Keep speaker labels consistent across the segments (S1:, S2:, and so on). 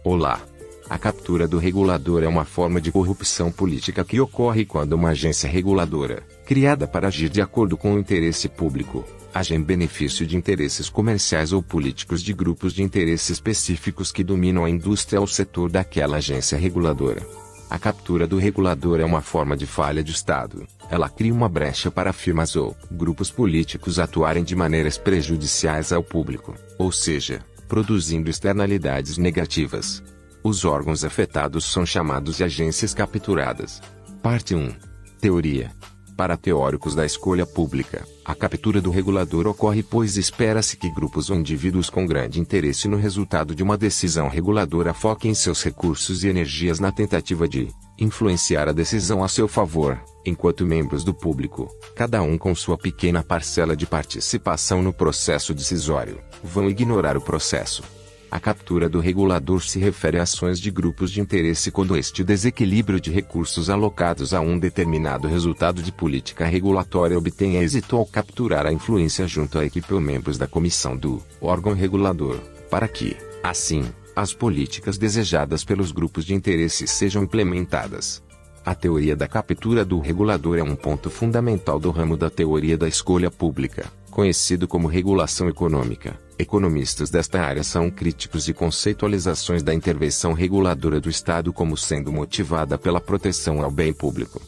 S1: Olá! A captura do regulador é uma forma de corrupção política que ocorre quando uma agência reguladora, criada para agir de acordo com o interesse público, age em benefício de interesses comerciais ou políticos de grupos de interesse específicos que dominam a indústria ou setor daquela agência reguladora. A captura do regulador é uma forma de falha de Estado. Ela cria uma brecha para firmas ou grupos políticos atuarem de maneiras prejudiciais ao público, ou seja, produzindo externalidades negativas. Os órgãos afetados são chamados de agências capturadas. Parte 1. Teoria. Para teóricos da escolha pública, a captura do regulador ocorre pois espera-se que grupos ou indivíduos com grande interesse no resultado de uma decisão reguladora foquem seus recursos e energias na tentativa de influenciar a decisão a seu favor, enquanto membros do público, cada um com sua pequena parcela de participação no processo decisório, vão ignorar o processo. A captura do regulador se refere a ações de grupos de interesse quando este desequilíbrio de recursos alocados a um determinado resultado de política regulatória obtém êxito ao capturar a influência junto à equipe ou membros da comissão do órgão regulador, para que, assim, as políticas desejadas pelos grupos de interesse sejam implementadas. A teoria da captura do regulador é um ponto fundamental do ramo da teoria da escolha pública, conhecido como regulação econômica. Economistas desta área são críticos de conceitualizações da intervenção reguladora do Estado como sendo motivada pela proteção ao bem público.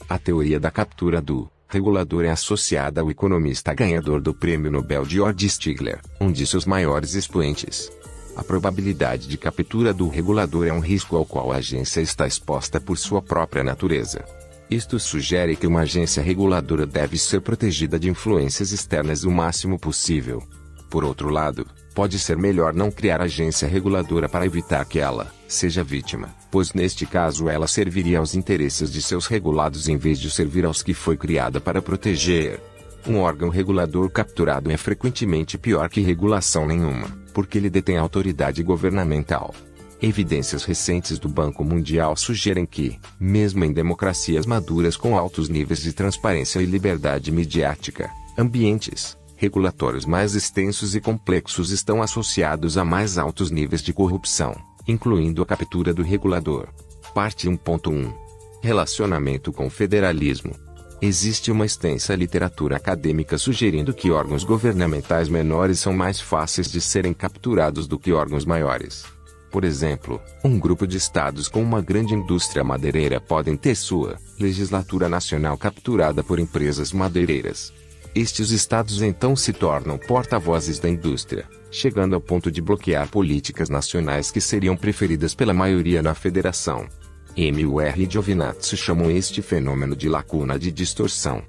S1: A teoria da captura do regulador é associada ao economista ganhador do Prêmio Nobel George Stigler, um de seus maiores expoentes. A probabilidade de captura do regulador é um risco ao qual a agência está exposta por sua própria natureza. Isto sugere que uma agência reguladora deve ser protegida de influências externas o máximo possível. Por outro lado, pode ser melhor não criar agência reguladora para evitar que ela seja vítima, pois neste caso ela serviria aos interesses de seus regulados em vez de servir aos que foi criada para proteger. Um órgão regulador capturado é frequentemente pior que regulação nenhuma, porque ele detém autoridade governamental. Evidências recentes do Banco Mundial sugerem que, mesmo em democracias maduras com altos níveis de transparência e liberdade midiática, ambientes regulatórios mais extensos e complexos estão associados a mais altos níveis de corrupção, incluindo a captura do regulador. Parte 1.1. Relacionamento com o federalismo. Existe uma extensa literatura acadêmica sugerindo que órgãos governamentais menores são mais fáceis de serem capturados do que órgãos maiores. Por exemplo, um grupo de estados com uma grande indústria madeireira podem ter sua legislatura nacional capturada por empresas madeireiras. Estes estados então se tornam porta-vozes da indústria, chegando ao ponto de bloquear políticas nacionais que seriam preferidas pela maioria na federação. M.U.R. e Giovinazzi chamam este fenômeno de lacuna de distorção.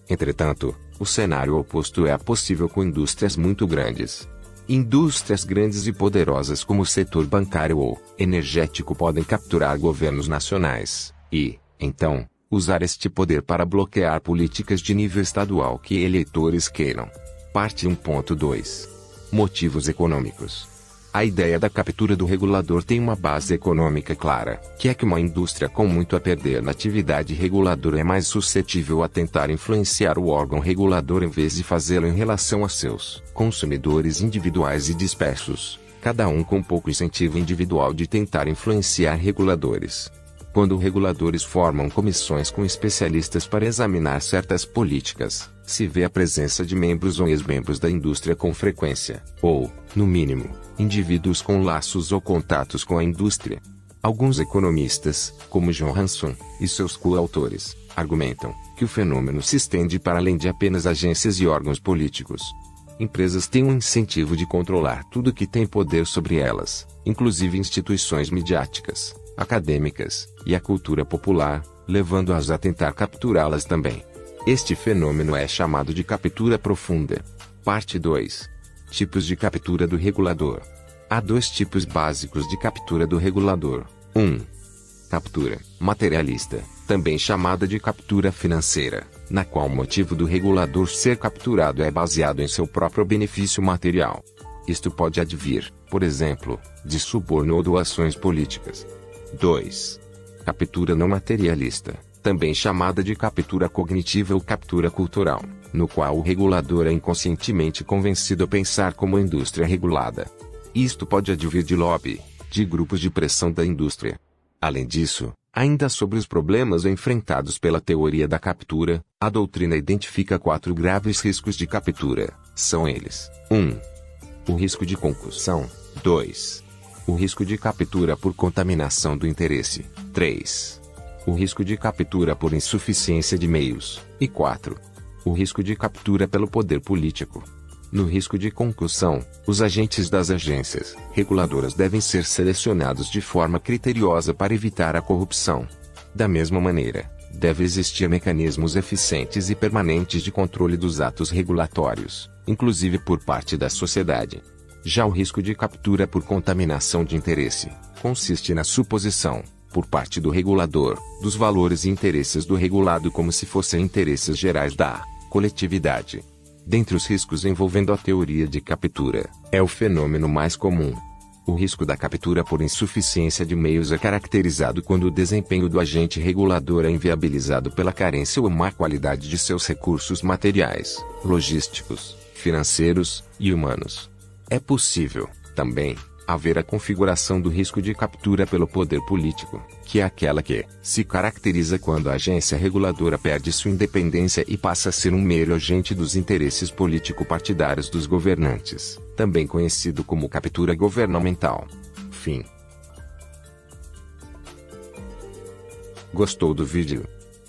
S1: Entretanto, o cenário oposto é possível com indústrias muito grandes. Indústrias grandes e poderosas como o setor bancário ou energético podem capturar governos nacionais, e, então, usar este poder para bloquear políticas de nível estadual que eleitores queiram. Parte 1.2. Motivos econômicos. A ideia da captura do regulador tem uma base econômica clara, que é que uma indústria com muito a perder na atividade reguladora é mais suscetível a tentar influenciar o órgão regulador em vez de fazê-lo em relação a seus consumidores individuais e dispersos, cada um com pouco incentivo individual de tentar influenciar reguladores. Quando reguladores formam comissões com especialistas para examinar certas políticas, se vê a presença de membros ou ex-membros da indústria com frequência, ou, no mínimo, indivíduos com laços ou contatos com a indústria. Alguns economistas, como John Hanson e seus coautores, argumentam que o fenômeno se estende para além de apenas agências e órgãos políticos. Empresas têm um incentivo de controlar tudo que tem poder sobre elas, inclusive instituições midiáticas, acadêmicas, e a cultura popular, levando-as a tentar capturá-las também. Este fenômeno é chamado de captura profunda. Parte 2. Tipos de captura do regulador. Há dois tipos básicos de captura do regulador. 1. Captura materialista, também chamada de captura financeira, na qual o motivo do regulador ser capturado é baseado em seu próprio benefício material. Isto pode advir, por exemplo, de suborno ou doações políticas. 2. Captura não materialista, também chamada de captura cognitiva ou captura cultural, no qual o regulador é inconscientemente convencido a pensar como indústria regulada. Isto pode advir de lobby, de grupos de pressão da indústria. Além disso, ainda sobre os problemas enfrentados pela teoria da captura, a doutrina identifica 4 graves riscos de captura. São eles: 1. O risco de concussão. 2. O risco de captura por contaminação do interesse. 3. O risco de captura por insuficiência de meios. E 4. O risco de captura pelo poder político. No risco de concussão, os agentes das agências reguladoras devem ser selecionados de forma criteriosa para evitar a corrupção. Da mesma maneira, deve existir mecanismos eficientes e permanentes de controle dos atos regulatórios, inclusive por parte da sociedade. Já o risco de captura por contaminação de interesse consiste na suposição, por parte do regulador, dos valores e interesses do regulado como se fossem interesses gerais da coletividade. Dentre os riscos envolvendo a teoria de captura, é o fenômeno mais comum. O risco da captura por insuficiência de meios é caracterizado quando o desempenho do agente regulador é inviabilizado pela carência ou má qualidade de seus recursos materiais, logísticos, financeiros e humanos. É possível, também, haver a configuração do risco de captura pelo poder político, que é aquela que se caracteriza quando a agência reguladora perde sua independência e passa a ser um mero agente dos interesses político-partidários dos governantes, também conhecido como captura governamental. Fim. Gostou do vídeo?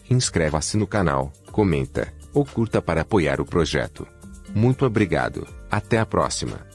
S1: Inscreva-se no canal, comenta ou curta para apoiar o projeto. Muito obrigado, até a próxima.